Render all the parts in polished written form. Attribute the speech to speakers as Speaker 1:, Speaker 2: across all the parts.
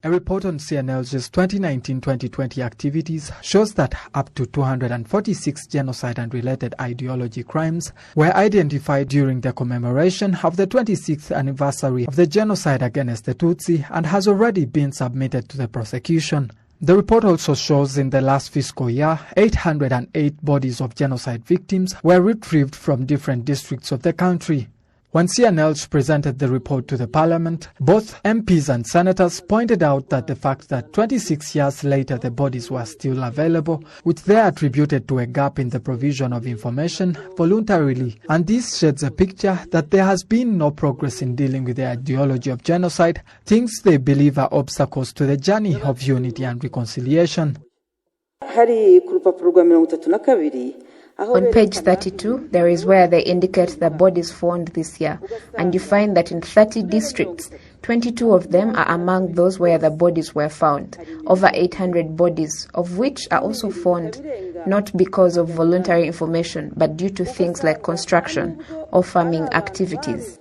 Speaker 1: A report on CNLG's 2019-2020 activities shows that up to 246 genocide and related ideology crimes were identified during the commemoration of the 26th anniversary of the genocide against the Tutsi and has already been submitted to the prosecution. The report also shows in the last fiscal year, 808 bodies of genocide victims were retrieved from different districts of the country. When CNLG presented the report to the parliament, both MPs and senators pointed out that the fact that 26 years later the bodies were still available, which they attributed to a gap in the provision of information voluntarily, and this sheds a picture that there has been no progress in dealing with the ideology of genocide, things they believe are obstacles to the journey of unity and reconciliation.
Speaker 2: On page 32, there is where they indicate the bodies found this year, and you find that in 30 districts, 22 of them are among those where the bodies were found, over 800 bodies, of which are also found not because of voluntary information, but due to things like construction or farming activities.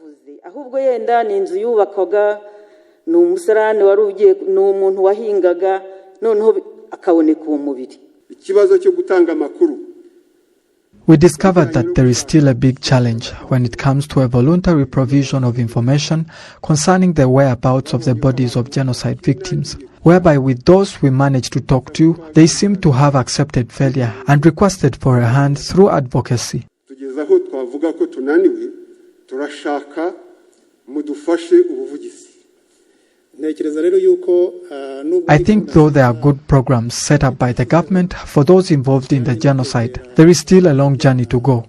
Speaker 1: We discovered that there is still a big challenge when it comes to a voluntary provision of information concerning the whereabouts of the bodies of genocide victims, whereby with those we managed to talk to, they seem to have accepted failure and requested for a hand through advocacy. I think though there are good programs set up by the government for those involved in the genocide, there is still a long journey to go.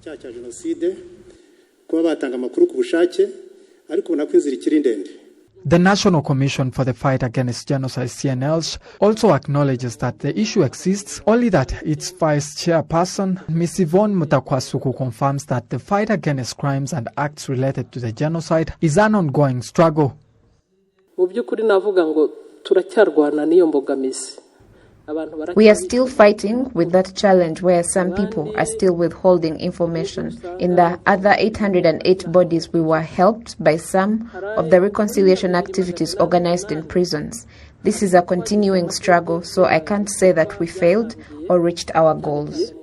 Speaker 1: The National Commission for the Fight Against Genocide, CNLG, also acknowledges that the issue exists, only that its vice chairperson, Ms. Yvonne Mutakwasuku, confirms that the fight against crimes and acts related to the genocide is an ongoing struggle.
Speaker 2: We are still fighting with that challenge where some people are still withholding information. In the other 808 bodies, we were helped by some of the reconciliation activities organized in prisons. This is a continuing struggle, so I can't say that we failed or reached our goals.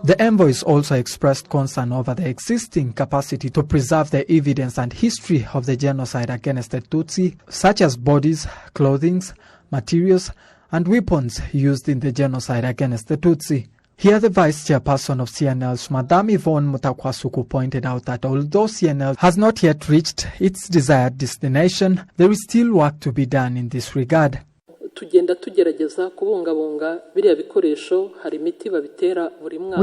Speaker 1: The envoys also expressed concern over the existing capacity to preserve the evidence and history of the genocide against the Tutsi, such as bodies, clothing, materials, and weapons used in the genocide against the Tutsi. Here the vice chairperson of CNLG, Madame Yvonne Mutakwasuku, pointed out that although CNLG has not yet reached its desired destination, there is still work to be done in this regard.
Speaker 2: We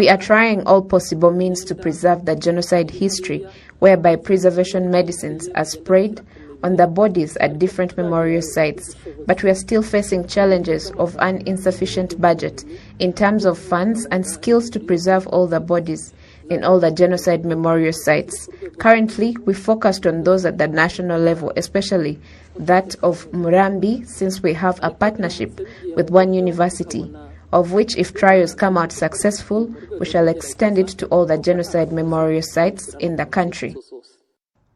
Speaker 2: are trying all possible means to preserve the genocide history, whereby preservation medicines are sprayed on the bodies at different memorial sites. But we are still facing challenges of an insufficient budget in terms of funds and skills to preserve all the bodies in all the genocide memorial sites. Currently, we focused on those at the national level, especially that of Murambi, since we have a partnership with one university, of which if trials come out successful, we shall extend it to all the genocide memorial sites in the country.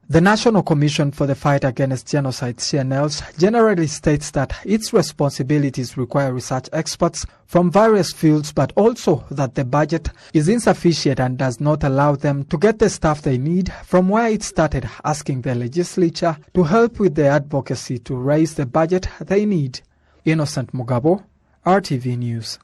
Speaker 1: The National Commission for the Fight Against Genocide, CNLG, generally states that its responsibilities require research experts from various fields, but also that the budget is insufficient and does not allow them to get the staff they need, from where it started asking the legislature to help with the advocacy to raise the budget they need. Innocent MUGABO, RTV News.